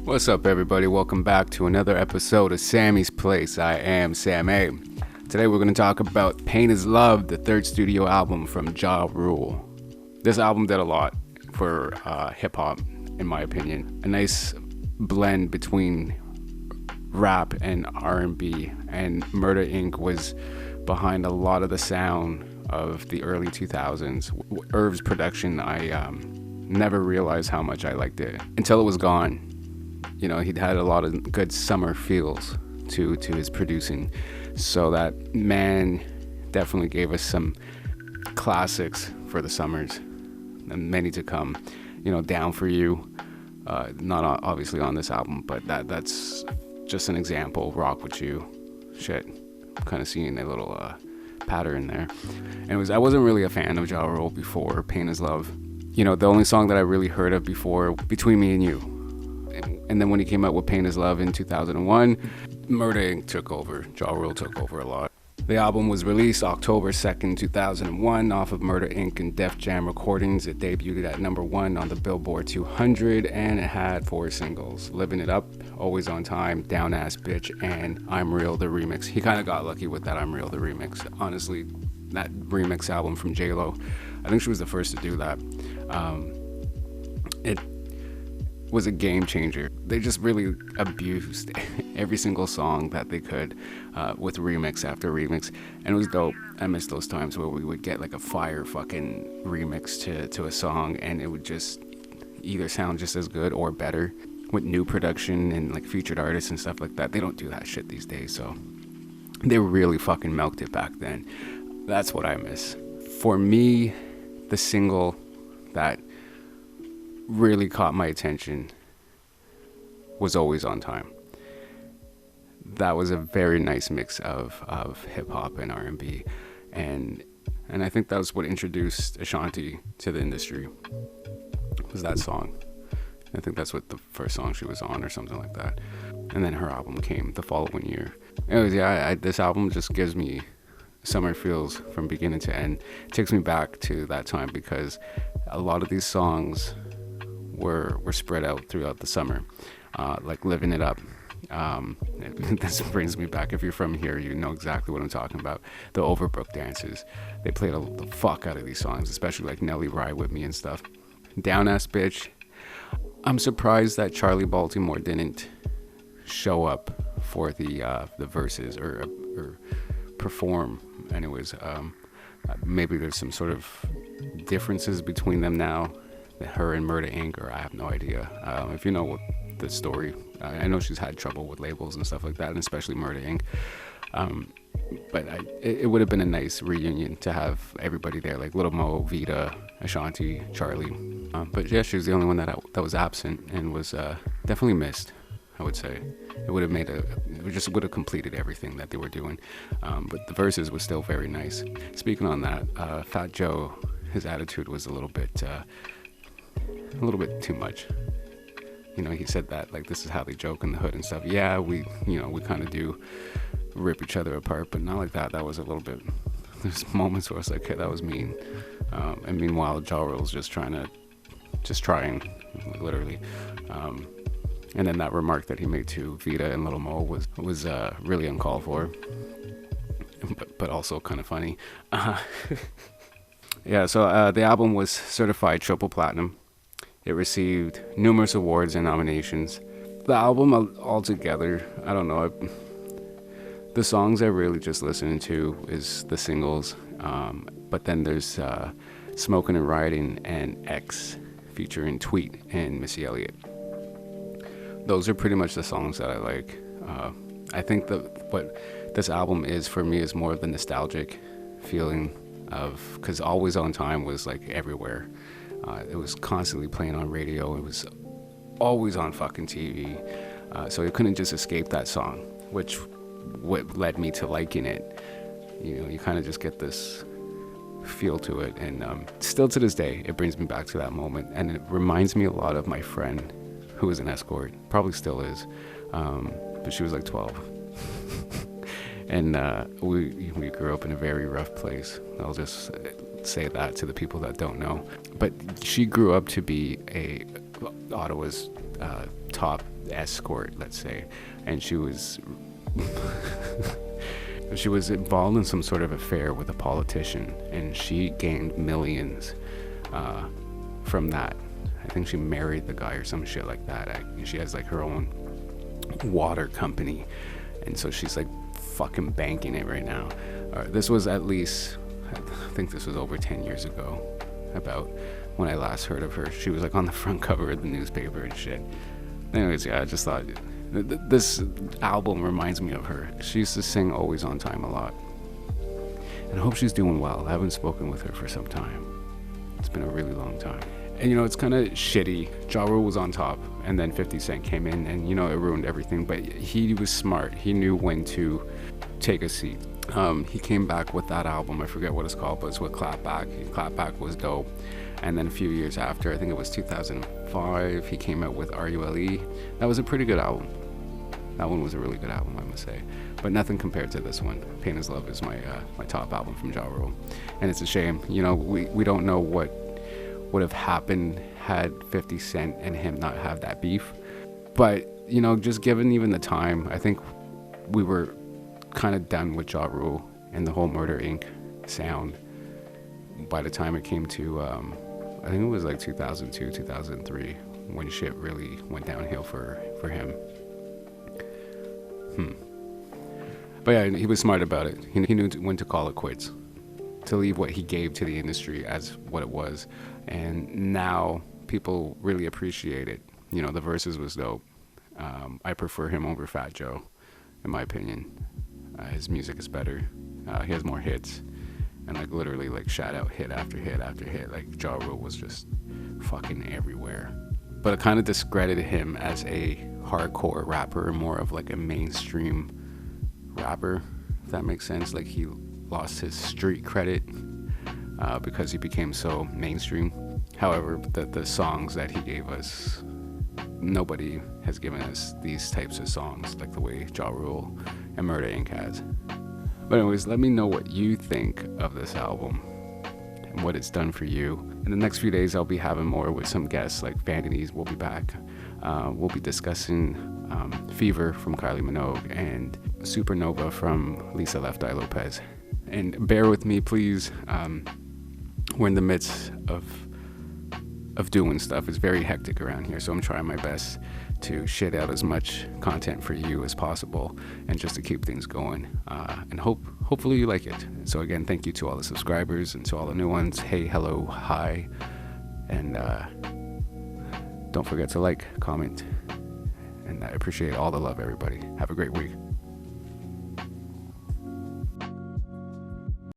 What's up, everybody? Welcome back to another episode of Sammy's Place. I am Sammae. Today we're going to talk about Pain is Love, the third studio album from Ja Rule. This album did a lot for hip-hop, in my opinion. A nice blend between rap and R&B, and Murder Inc. was behind a lot of the sound of the early 2000s. Irv's production, I never realized how much I liked it until it was gone. You know, he'd had a lot of good summer feels to his producing. So that man definitely gave us some classics for the summers and many to come. You know, Down For You, not obviously on this album, but that's just an example. Rock With You, shit. Kind of seeing a little pattern there. Anyways, I wasn't really a fan of Ja Rule before Pain is Love. You know, the only song that I really heard of before, Between Me and You. And then when he came out with Pain is Love in 2001, Murder Inc. took over. Ja Rule took over a lot. The album was released October 2nd, 2001 off of Murder Inc. and Def Jam Recordings. It debuted at number 1 on the Billboard 200 and it had 4 singles: Living It Up, Always On Time, Down Ass Bitch, and I'm Real, the remix. He kind of got lucky with that I'm Real, the remix. Honestly, that remix album from J-Lo, I think she was the first to do that. It was a game changer. They just really abused every single song that they could with remix after remix, and it was dope. I miss those times where we would get like a fire fucking remix to a song, and it would just either sound just as good or better with new production and like featured artists and stuff like that. They don't do that shit these days, so they really fucking milked it back then. That's what I miss. For me, the single that really caught my attention was Always On Time. That was a very nice mix of hip-hop and R&B, and I think that was what introduced Ashanti to the industry, was that song. I think that's what the first song she was on or something like that, and then her album came the following year. Anyways, yeah, this album just gives me summer feels from beginning to end. It takes me back to that time because a lot of these songs were spread out throughout the summer, like Living It Up. This brings me back. If you're from here, you know exactly what I'm talking about. The Overbrook dances. They played the fuck out of these songs, especially like Nelly Ride With Me and stuff. Down Ass Bitch. I'm surprised that Charlie Baltimore didn't show up for the verses or perform. Anyways, maybe there's some sort of differences between them now. Her and Murder Inc., or I have no idea. If you know what the story, I know she's had trouble with labels and stuff like that, and especially Murder Inc. But it would have been a nice reunion to have everybody there, like Lil Mo, Vita, Ashanti, Charlie. But yeah, she was the only one that was absent and was definitely missed, I would say. It would have completed everything that they were doing. But the verses were still very nice. Speaking on that, Fat Joe, his attitude was a little bit too much. You know, he said that like this is how they joke in the hood and stuff. Yeah, we kind of do rip each other apart, but not like that. That was a little bit. There's moments where it's like, hey, that was mean. And meanwhile, Ja Rule's just trying, literally. And then that remark that he made to Vita and Lil Mo was really uncalled for, but also kind of funny. Yeah, so the album was certified triple platinum. It received numerous awards and nominations. The album altogether, I don't know, the songs I really just listened to is the singles, but then there's Smokin' and Riding and X featuring Tweet and Missy Elliott. Those are pretty much the songs that I like. I think that what this album is for me is more of the nostalgic feeling of, because Always On Time was like everywhere. It was constantly playing on radio. It was always on fucking TV. So you couldn't just escape that song, which what led me to liking it. You know, you kind of just get this feel to it. And still to this day, it brings me back to that moment. And it reminds me a lot of my friend who was an escort, probably still is. But she was like 12. And we grew up in a very rough place. I'll just say that to the people that don't know. But she grew up to be Ottawa's top escort, let's say, and she was she was involved in some sort of affair with a politician, and she gained millions from that. I think she married the guy or some shit like that. She has like her own water company, and so she's like fucking banking it right now. This was at least, I think this was over 10 years ago, about when I last heard of her. She was like on the front cover of the newspaper and shit. Anyways, yeah, I just thought this album reminds me of her. She used to sing Always on Time a lot, and I hope she's doing well. I haven't spoken with her for some time. It's been a really long time. And you know, it's kind of shitty. Ja Rule was on top, and then 50 Cent came in, and you know, it ruined everything. But he was smart. He knew when to take a seat. He came back with that album. I forget what it's called, but it's with Clapback. Clapback was dope. And then a few years after, I think it was 2005, he came out with R.U.L.E. That was a pretty good album. That one was a really good album, I must say. But nothing compared to this one. Pain is Love is my top album from Ja Rule. And it's a shame. You know, we don't know what would have happened had 50 Cent and him not have that beef. But, you know, just given even the time, I think we were kind of done with Ja Rule and the whole Murder Inc. sound by the time it came to, I think it was like 2002, 2003, when shit really went downhill for him. But yeah, he was smart about it. He knew when to call it quits, to leave what he gave to the industry as what it was. And now people really appreciate it. You know, the verses was dope. I prefer him over Fat Joe, in my opinion. His music is better. He has more hits, and like literally like shout out hit after hit after hit. Like Ja Rule was just fucking everywhere. But it kind of discredited him as a hardcore rapper, more of like a mainstream rapper, if that makes sense. Like he lost his street credit because he became so mainstream. However, the songs that he gave us, nobody has given us these types of songs like the way Ja Rule and Murder Inc. has. But anyways, let me know what you think of this album and what it's done for you. In the next few days, I'll be having more with some guests, like Vanities will be back. We'll be discussing Fever from Kylie Minogue and Supernova from Lisa Left Eye Lopez. And bear with me, please. We're in the midst of doing stuff. It's very hectic around here, so I'm trying my best to shit out as much content for you as possible, and just to keep things going. And hopefully you like it. So again, thank you to all the subscribers and to all the new ones. Hey, hello, hi, and don't forget to like, comment, and I appreciate all the love, everybody. Have a great week.